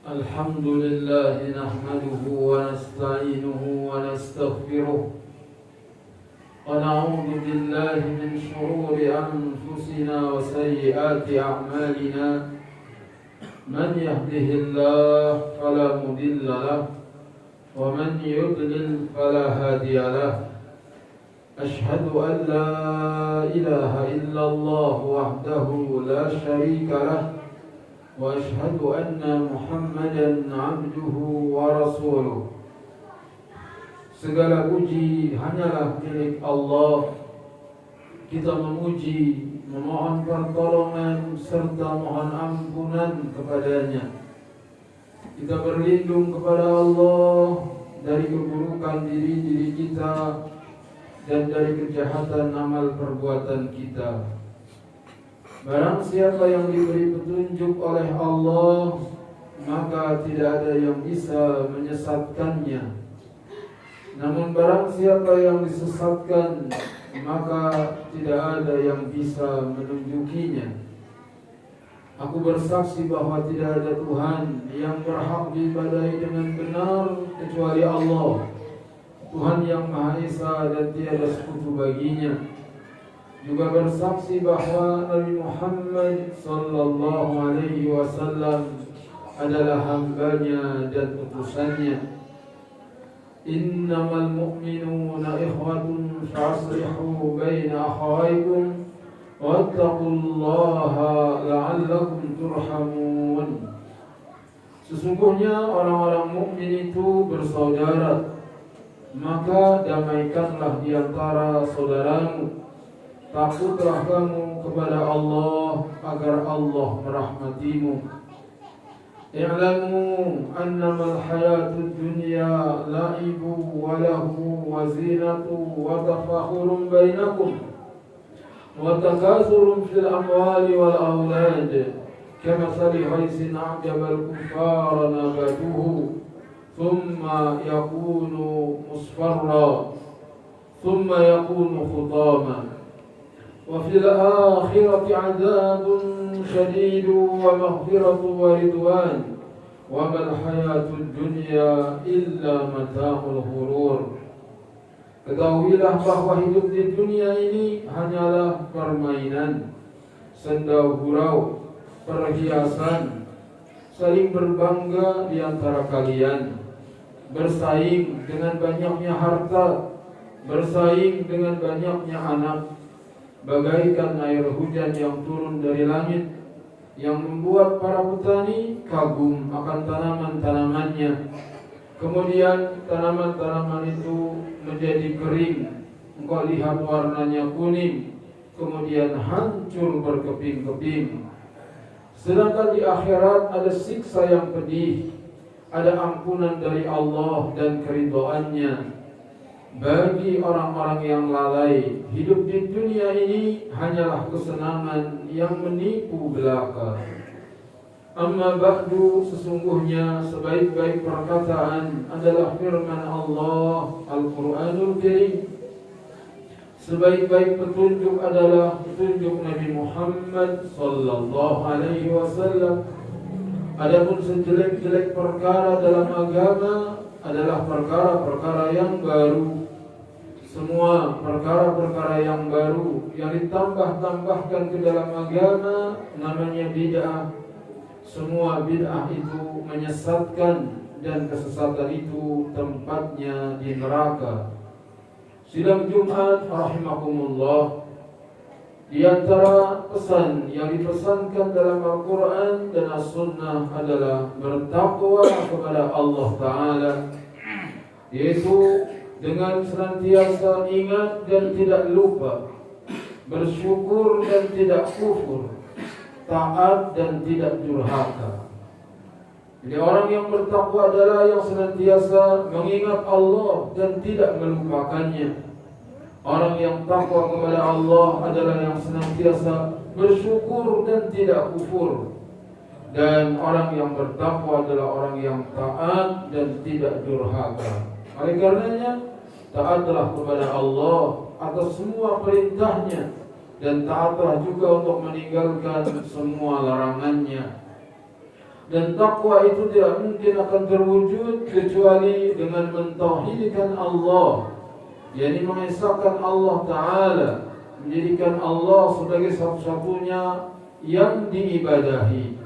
الحمد لله نحمده ونستعينه ونستغفره ونعوذ بالله من شرور أنفسنا وسيئات أعمالنا من يهده الله فلا مضل له ومن يضلل فلا هادي له أشهد أن لا إله إلا الله وحده لا شريك له وأشهد أن محمدا عبده ورسوله. Segala puji hanyalah milik Allah. Kita memuji, memohon pertolongan serta mohon ampunan kepadanya. Kita berlindung kepada Allah dari keburukan diri kita dan dari kejahatan amal perbuatan kita. Barang siapa yang diberi petunjuk oleh Allah, maka tidak ada yang bisa menyesatkannya. Namun barang siapa yang disesatkan, maka tidak ada yang bisa menunjukinya. Aku bersaksi bahwa tidak ada Tuhan yang berhak diibadahi dengan benar kecuali Allah, Tuhan yang Maha Esa dan tiada sekutu baginya. Juga bersaksi bahwa Nabi Muhammad sallallahu alaihi wasallam adalah hambanya dan utusannya. Innamal mu'minuna ikhwatun fa'aslihu baina akhawaykum wattaqullaha la'allakum turhamun. Sesungguhnya orang-orang mukmin itu bersaudara, maka damaikanlah di antara saudaramu. Takutlah kamu kepada Allah agar Allah merahmatimu. I'lamu annamal hayatud dunya la'ibu wa lahu wa zinatu wa tafakhurun bainakum wa takasurun fil amwali wal awlad kamathali ghaysin a'jaba al-kuffara nabatuhu thumma yakunu musfarra thumma yakunu khutama وفي الآخرة عذاب شديد ومغفرة ورضوان وما الحياة الدنيا إلا متاع الغرور. Ketahuilah bahwa hidup di dunia ini hanyalah permainan, senda gurau, perhiasan, saling berbangga di antara kalian, bersaing dengan banyaknya harta, bersaing dengan banyaknya anak, bagaikan air hujan yang turun dari langit, yang membuat para petani kagum akan tanaman-tanamannya. Kemudian tanaman-tanaman itu menjadi kering, engkau lihat warnanya kuning, kemudian hancur berkeping-keping. Sedangkan di akhirat ada siksa yang pedih, ada ampunan dari Allah dan keridhaannya bagi orang-orang yang lalai. Hidup di dunia ini hanyalah kesenangan yang menipu belaka. Amma ba'du, sesungguhnya sebaik-baik perkataan adalah firman Allah Al-Quranul Karim. Sebaik-baik petunjuk adalah petunjuk Nabi Muhammad sallallahu alaihi wasallam. Adapun sejelek-jelek perkara dalam agama adalah perkara-perkara yang baru. Semua perkara-perkara yang baru yang ditambah-tambahkan ke dalam agama namanya bid'ah. Semua bid'ah itu menyesatkan dan kesesatan itu tempatnya di neraka. Sidang Jumat rahimakumullah, di antara pesan yang dipesankan dalam Al-Quran dan As-Sunnah adalah bertakwa kepada Allah Ta'ala, yaitu dengan senantiasa ingat dan tidak lupa, bersyukur dan tidak kufur, taat dan tidak durhaka. Jadi orang yang bertakwa adalah yang senantiasa mengingat Allah dan tidak melupakannya. Orang yang takwa kepada Allah adalah yang senantiasa bersyukur dan tidak kufur. Dan orang yang bertakwa adalah orang yang taat dan tidak durhaka. Oleh karenanya, taatlah kepada Allah atas semua perintahnya dan taatlah juga untuk meninggalkan semua larangannya. Dan takwa itu tidak mungkin akan terwujud kecuali dengan mentauhidkan Allah, yakni mengesahkan Allah Ta'ala, menjadikan Allah sebagai satu-satunya yang diibadahi.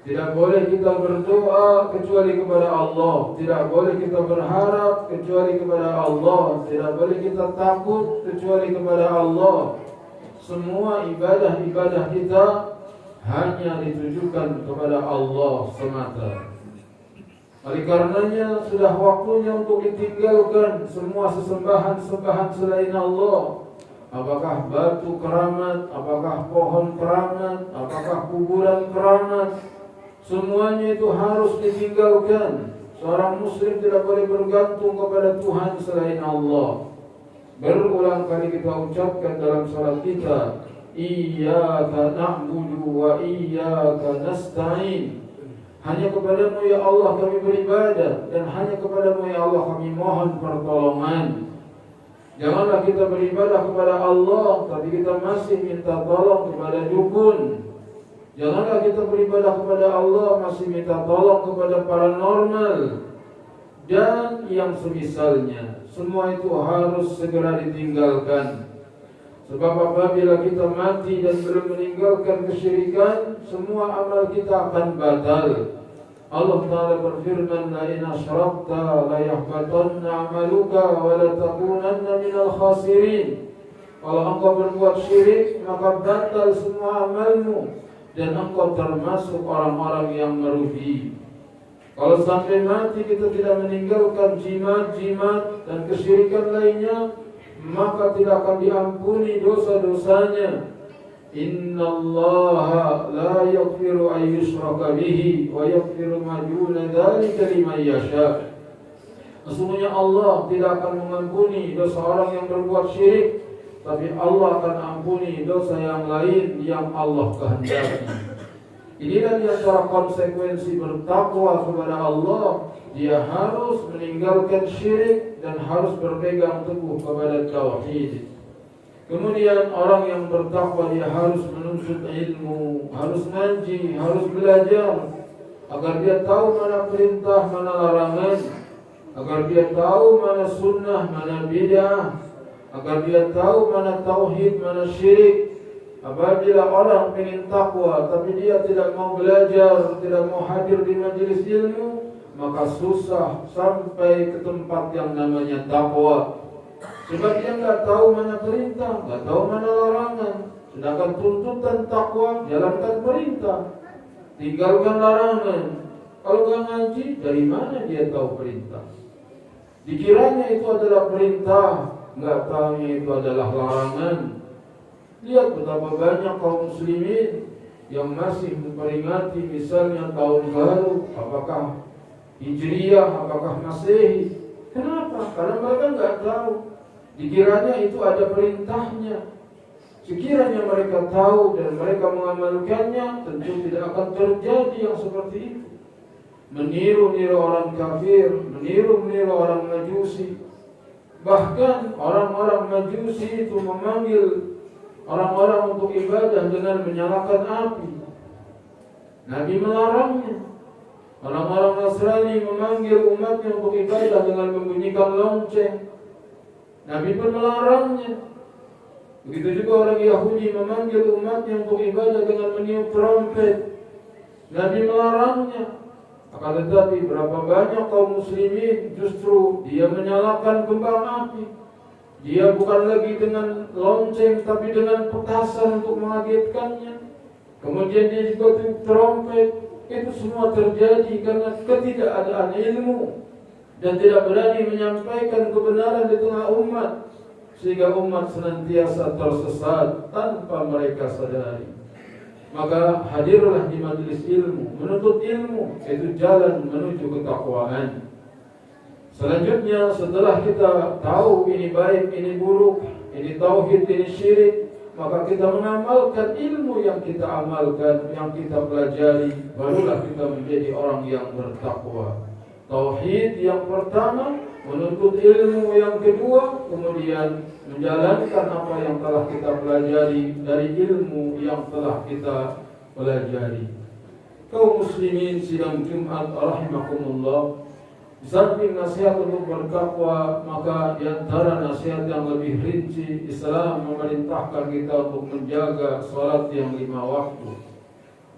Tidak boleh kita berdoa kecuali kepada Allah, tidak boleh kita berharap kecuali kepada Allah, tidak boleh kita takut kecuali kepada Allah. Semua ibadah-ibadah kita hanya ditujukan kepada Allah semata. Oleh karenanya sudah waktunya untuk ditinggalkan semua sesembahan-sembahan selain Allah. Apakah batu keramat, apakah pohon keramat, apakah kuburan keramat, semuanya itu harus ditinggalkan. Seorang muslim tidak boleh bergantung kepada Tuhan selain Allah. Berulang kali kita ucapkan dalam salat kita, Iyyaka na'budu wa iyyaka nasta'in. Hanya kepadamu ya Allah kami beribadah, dan hanya kepadamu ya Allah kami mohon pertolongan. Janganlah kita beribadah kepada Allah tapi kita masih minta tolong kepada dukun. Janganlah kita beribadah kepada Allah masih minta tolong kepada paranormal dan yang semisalnya. Semua itu harus segera ditinggalkan. Sebab apabila kita mati dan belum meninggalkan kesyirikan, semua amal kita akan batal. Allah Ta'ala berfirman, La in asyrakta la yahbatanna amaluka wa la takunanna minal khasirin. Kalau engkau berbuat syirik, maka batal semua amalmu dan engkau termasuk orang-orang yang merugi. Kalau sampai mati kita tidak meninggalkan jimat-jimat dan kesyirikan lainnya, maka tidak akan diampuni dosa-dosanya. Innallaha la yaghfiru an yushraka bihi wa yaghfiru ma duna dzalika liman yasha. Sesungguhnya Allah tidak akan mengampuni dosa orang yang berbuat syirik, tapi Allah akan ampuni dosa yang lain yang Allah kehendaki. Inilah di antara konsekuensi bertakwa kepada Allah. Dia harus meninggalkan syirik dan harus berpegang teguh kepada tauhid. Kemudian orang yang bertakwa dia harus menuntut ilmu, harus ngaji, harus belajar agar dia tahu mana perintah, mana larangan, agar dia tahu mana sunnah, mana bid'ah, agar dia tahu mana tauhid, mana syirik. Apabila orang ingin takwa tapi dia tidak mau belajar, tidak mau hadir di majelis ilmu, maka susah sampai ke tempat yang namanya takwa. Sebab dia tidak tahu mana perintah, tidak tahu mana larangan. Sedangkan tuntutan takwa, jalankan perintah, tinggalkan larangan. Kalau tidak ngaji, dari mana dia tahu perintah? Dikiranya itu adalah perintah, tidak tahunya itu adalah larangan. Lihat betapa banyak kaum muslimin yang masih memperingati misalnya tahun baru, apakah Hijriyah, apakah Masehi. Kenapa? Karena mereka tidak tahu. Dikiranya itu ada perintahnya. Sekiranya mereka tahu dan mereka mengamalkannya, tentu tidak akan terjadi yang seperti itu. Meniru-niru orang kafir, meniru-niru orang Majusi. Bahkan orang-orang Majusi itu memanggil orang-orang untuk ibadah dengan menyalakan api. Nabi melarangnya. Orang-orang Nasrani memanggil umatnya untuk ibadah dengan membunyikan lonceng. Nabi pun melarangnya. Begitu juga orang Yahudi memanggil umatnya untuk ibadah dengan meniup trompet. Nabi melarangnya. Akan tetapi berapa banyak kaum muslimin justru dia menyalakan kembang api. Dia bukan lagi dengan lonceng tapi dengan petasan untuk mengagetkannya. Kemudian dia juga tiup trompet. Itu semua terjadi karena ketidakadaan ilmu dan tidak berani menyampaikan kebenaran di tengah umat, sehingga umat senantiasa tersesat tanpa mereka sadari. Maka hadirlah di majelis ilmu, menuntut ilmu, itu jalan menuju ketakwaan. Selanjutnya setelah kita tahu ini baik, ini buruk, ini tauhid, ini syirik, maka kita mengamalkan ilmu yang kita amalkan, yang kita pelajari, barulah kita menjadi orang yang bertakwa. Tauhid yang pertama menuntut ilmu yang kedua, kemudian menjalankan apa yang telah kita pelajari dari ilmu yang telah kita pelajari. Kaum muslimin sidang Jumat rahimakumullah, di samping nasihat untuk bertakwa, maka di antara nasihat yang lebih rinci, Islam memerintahkan kita untuk menjaga salat yang 5 waktu.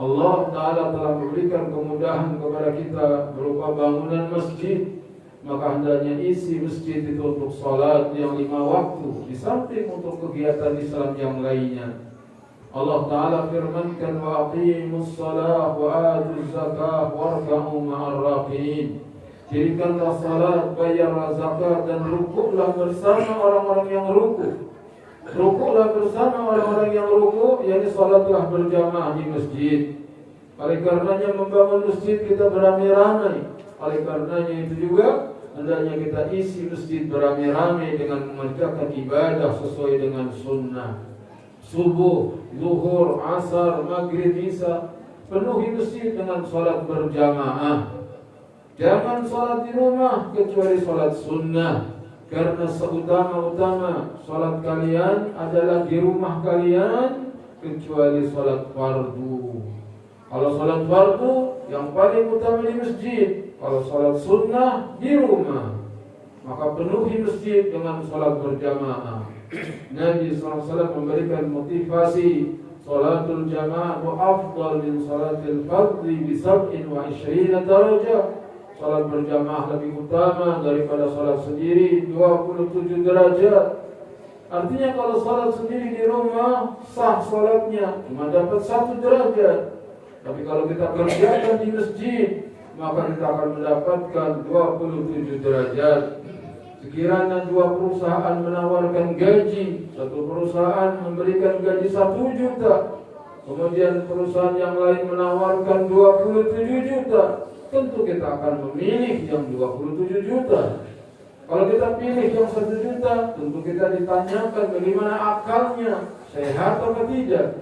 Allah Ta'ala telah memberikan kemudahan kepada kita berupa bangunan masjid, maka hendaknya isi masjid itu untuk salat yang 5 waktu, di samping untuk kegiatan Islam yang lainnya. Allah Ta'ala firmankan, wa aqimus salah wa atuz zakah warka'u ma'ar raqiin. Dirikanlah salat, bayarlah zakat, dan rukuklah bersama orang-orang yang rukuk. Rukuklah bersama orang-orang yang rukuk, yakni salatlah berjamaah di masjid. Oleh karenanya membangun masjid kita beramai-ramai. Oleh karenanya itu juga hendaknya kita isi masjid beramai-ramai dengan mengerjakan ibadah sesuai dengan sunnah. Subuh, zuhur, asar, maghrib, isya, penuhi masjid dengan salat berjamaah. Jangan salat di rumah kecuali salat sunnah, karena seutama-utama salat kalian adalah di rumah kalian, kecuali salat fardu. Kalau salat fardu yang paling utama di masjid, kalau salat sunnah di rumah, maka penuhi masjid dengan salat berjamaah. Nabi SAW memberikan motivasi, salatul jamaah afdal min salatil fardhi bi 27 darajah. Salat berjamaah lebih utama daripada salat sendiri 27 derajat. Artinya kalau salat sendiri di rumah sah salatnya, cuma dapat 1 derajat. Tapi kalau kita kerjakan di masjid, maka kita akan mendapatkan 27 derajat. Sekiranya 2 perusahaan menawarkan gaji, satu perusahaan memberikan gaji 1 juta, kemudian perusahaan yang lain menawarkan 27 juta, tentu kita akan memilih yang 27 juta. Kalau kita pilih yang 1 juta, tentu kita ditanyakan bagaimana akalnya, sehat atau tidak.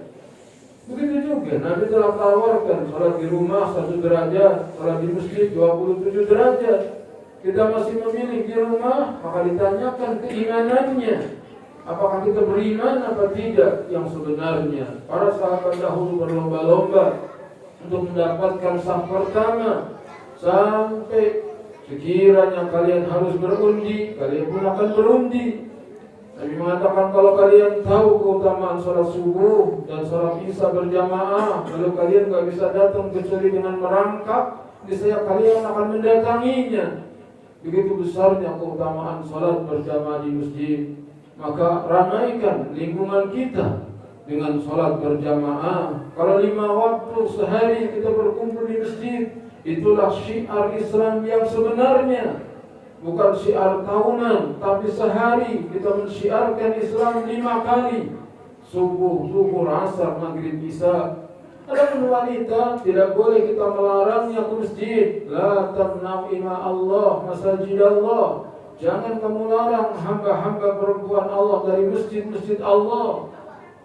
Begitu juga Nabi telah tawarkan salat di rumah 1 derajat, salat di masjid 27 derajat. Kita masih memilih di rumah, maka ditanyakan keimanannya. Apakah kita beriman apa tidak yang sebenarnya? Para sahabat dahulu berlomba-lomba untuk mendapatkan saf pertama. Sampai sekiranya kalian harus berundi, kalian pun akan berundi. Nabi mengatakan, kalau kalian tahu keutamaan salat subuh dan salat isya berjamaah, lalu kalian gak bisa datang kecuali dengan merangkak, niscaya kalian akan mendatanginya. Begitu besarnya keutamaan salat berjamaah di masjid, maka ramaikan lingkungan kita dengan salat berjamaah. Kalau 5 waktu sehari kita berkumpul di masjid, itulah syiar Islam yang sebenarnya. Bukan syiar tahunan, tapi sehari kita mensyiarkan Islam 5 kali. Subuh, zuhur, asar, maghrib, isya. Adapun wanita tidak boleh kita melarangnya ke masjid. La tamna'u ima Allah masajid Allah. Jangan kamu larang hamba-hamba perempuan Allah dari masjid-masjid Allah.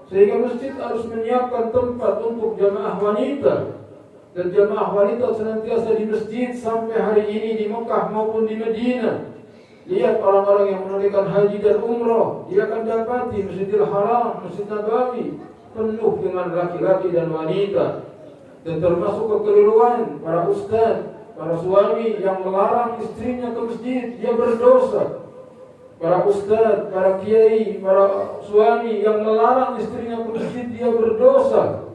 Sehingga masjid harus menyiapkan tempat untuk jamaah wanita. Dan jamaah wanita senantiasa di masjid sampai hari ini di Mekah maupun di Madinah. Lihat orang-orang yang menunaikan haji dan umrah, dia akan dapati Masjidil Haram, Masjid Nabawi penuh dengan laki-laki dan wanita. Dan termasuk kekeliruan para ustaz, para suami yang melarang istrinya ke masjid, dia berdosa. Para ustaz, para kiai, para suami yang melarang istrinya ke masjid, dia berdosa.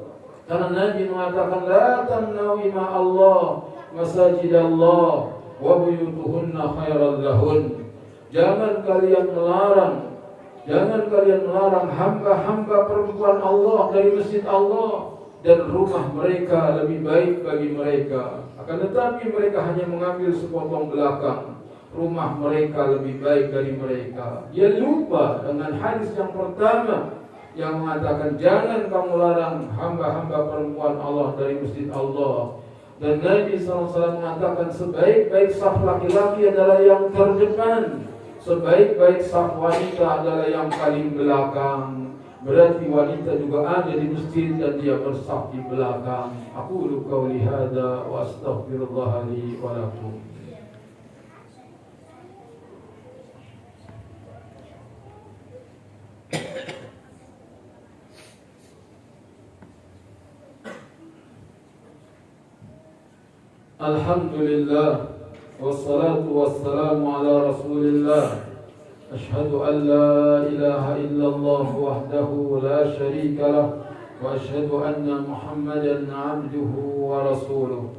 Karena Nabi mengatakan, la tamna'u ima Allah masajid Allah wa buyutuhunna khairal lahun. Jangan kalian melarang hamba-hamba perempuan Allah dari masjid Allah, dan rumah mereka lebih baik bagi mereka. Akan tetapi mereka hanya mengambil sepotong belakang. Rumah mereka lebih baik dari mereka. Dia lupa dengan hadis yang pertama yang mengatakan, jangan kamu larang hamba-hamba perempuan Allah dari masjid Allah. Dan Nabi SAW mengatakan, sebaik-baik saf laki-laki adalah yang terdepan, sebaik-baik saf wanita adalah yang paling belakang. Berarti wanita juga ada di masjid dan dia bersaf di belakang. Aqulu qauli hadza wa astaghfirullah li wa lakum. Alhamdulillah, wassalatu wassalamu ala rasulillah. Ashhadu an la ilaha illallah wahdahu la syarika lah, wa ashhadu anna Muhammadan abduhu wa rasuluh.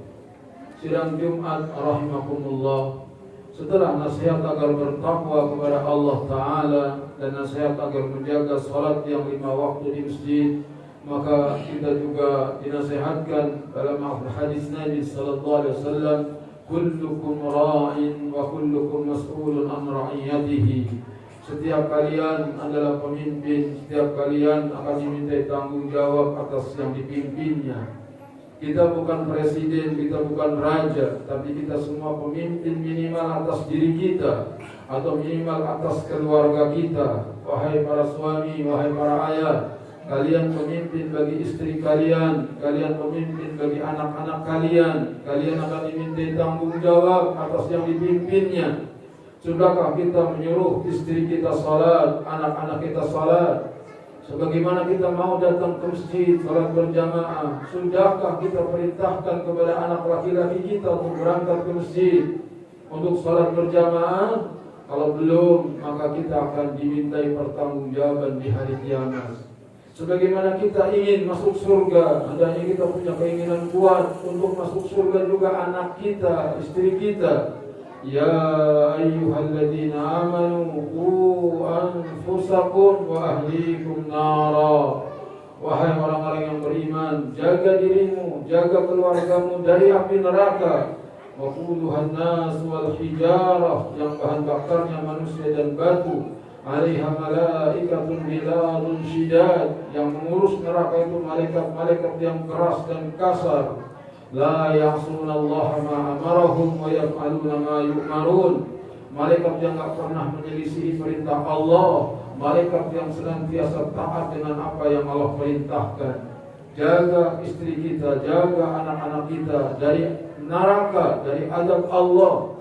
Sidang Jumat rahimakumullah. Setelah nasihat agar bertakwa kepada Allah Ta'ala dan nasihat agar menjaga salat yang 5 waktu di masjid, maka kita juga dinasihatkan dalam hadis Nabi sallallahu alaihi wasallam, kullukum ra'in wa kullukum mas'ulun an ra'iyatihi. Setiap kalian adalah pemimpin, setiap kalian akan dimintai tanggung jawab atas yang dipimpinnya. Kita bukan presiden, kita bukan raja, tapi kita semua pemimpin minimal atas diri kita atau minimal atas keluarga kita. Wahai para suami, wahai para ayah, kalian pemimpin bagi istri kalian, kalian pemimpin bagi anak-anak kalian. Kalian akan dimintai tanggung jawab atas yang dipimpinnya. Sudahkah kita menyuruh istri kita salat, anak-anak kita salat? Sebagaimana kita mau datang ke masjid, salat berjamaah, sudahkah kita perintahkan kepada anak laki-laki kita untuk berangkat ke masjid untuk salat berjamaah? Kalau belum, maka kita akan dimintai pertanggungjawaban di hari kiamat. Sebagaimana kita ingin masuk surga, hendaknya kita punya keinginan kuat untuk masuk surga juga anak kita, istri kita. Ya ayyuhalladzina amanu qu anfusakum wa ahlikum nara. Wahai orang-orang yang beriman, jaga dirimu, jaga keluargamu dari api neraka. Wa quduhan nas wal hijarah, yang bahan bakarnya manusia dan batu. 'Alaiha malaikatun ghiladun syidad, yang mengurus neraka itu malaikat-malaikat yang keras dan kasar. La ya'sunallaha ma amarahum wa yaf'aluna ma yu'marun. Malaikat yang tak pernah menyelisihi perintah Allah, malaikat yang senantiasa taat dengan apa yang Allah perintahkan. Jaga istri kita, jaga anak-anak kita dari neraka, dari azab Allah,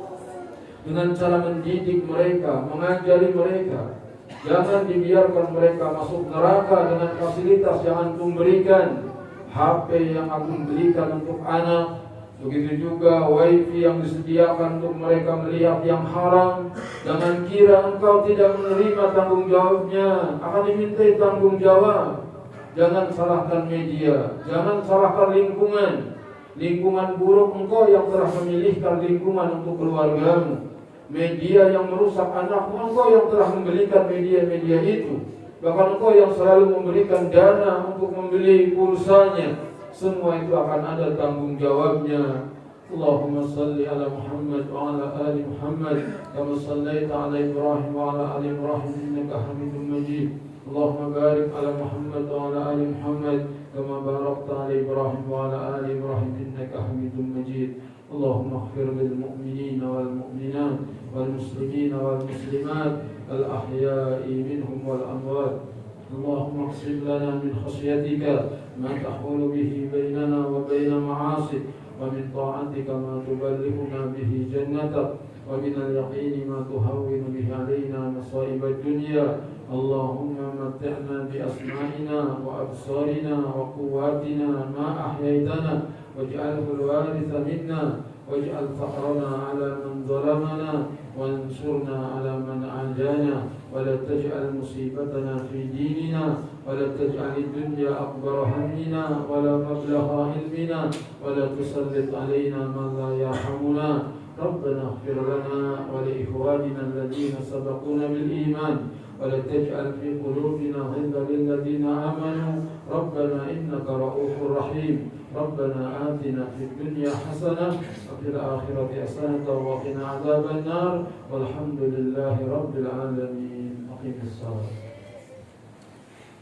dengan cara mendidik mereka, mengajari mereka. Jangan dibiarkan mereka masuk neraka dengan fasilitas yang antum berikan. HP yang aku belikan untuk anak, begitu juga wifi yang disediakan untuk mereka melihat yang haram. Jangan kira engkau tidak menerima tanggung jawabnya, akan dimintai tanggung jawab. Jangan salahkan media, jangan salahkan lingkungan. Lingkungan buruk engkau yang telah memilihkan lingkungan untuk keluargamu. Media yang merusak anakmu, engkau yang telah membelikan media-media itu. Bahkan engkau yang selalu memberikan dana untuk membeli pulsanya. Semua itu akan ada tanggung jawabnya. Allahumma salli ala Muhammad wa ala ali Muhammad kama sallaita ala Ibrahim wa ala ali Ibrahim innaka Hamidum Majid. Allahumma barik ala Muhammad wa ala ali Muhammad kama barakta ala Ibrahim wa ala ali Ibrahim innaka Hamidum Majid. Allahumma ighfir lil mu'minina wal mu'minat wal muslimina wal muslimat al ahya'i minhum wal amwat. Allahumma aqsim lana min khasyatika ma tahulu bihi bainana wa baina ma'asik, wa min ta'atika ma tuballighuna bihi jannatak, wa min al-yaqini ma tuhawwinu bihi alaina masa'ib ad-dunya. Allahumma matti'na bi asma'ina wa absarina wa quwwatina ma ahyaytana waj'alhu al-waritha minna waj'al faqrana 'ala man zalamana wansurna 'ala man 'adana wa la taj'al musibatana fi dinina wa la taj'al ad-dunya akbar hammina wa la mablagha ilmina wa la tusallit 'alaina man la yarhamuna. Rabbana ighfir lana wa li ikhwanina alladhina sabaquna bil iman wa la taj'al fi qulubina ghillan lil ladzina amanu rabbana innaka ra'ufur rahim. Rabbana atina fid dunya hasanah wa fil akhirati hasanah wa qina adzaban nar walhamdulillahi rabbil alamin. Aqimis salat.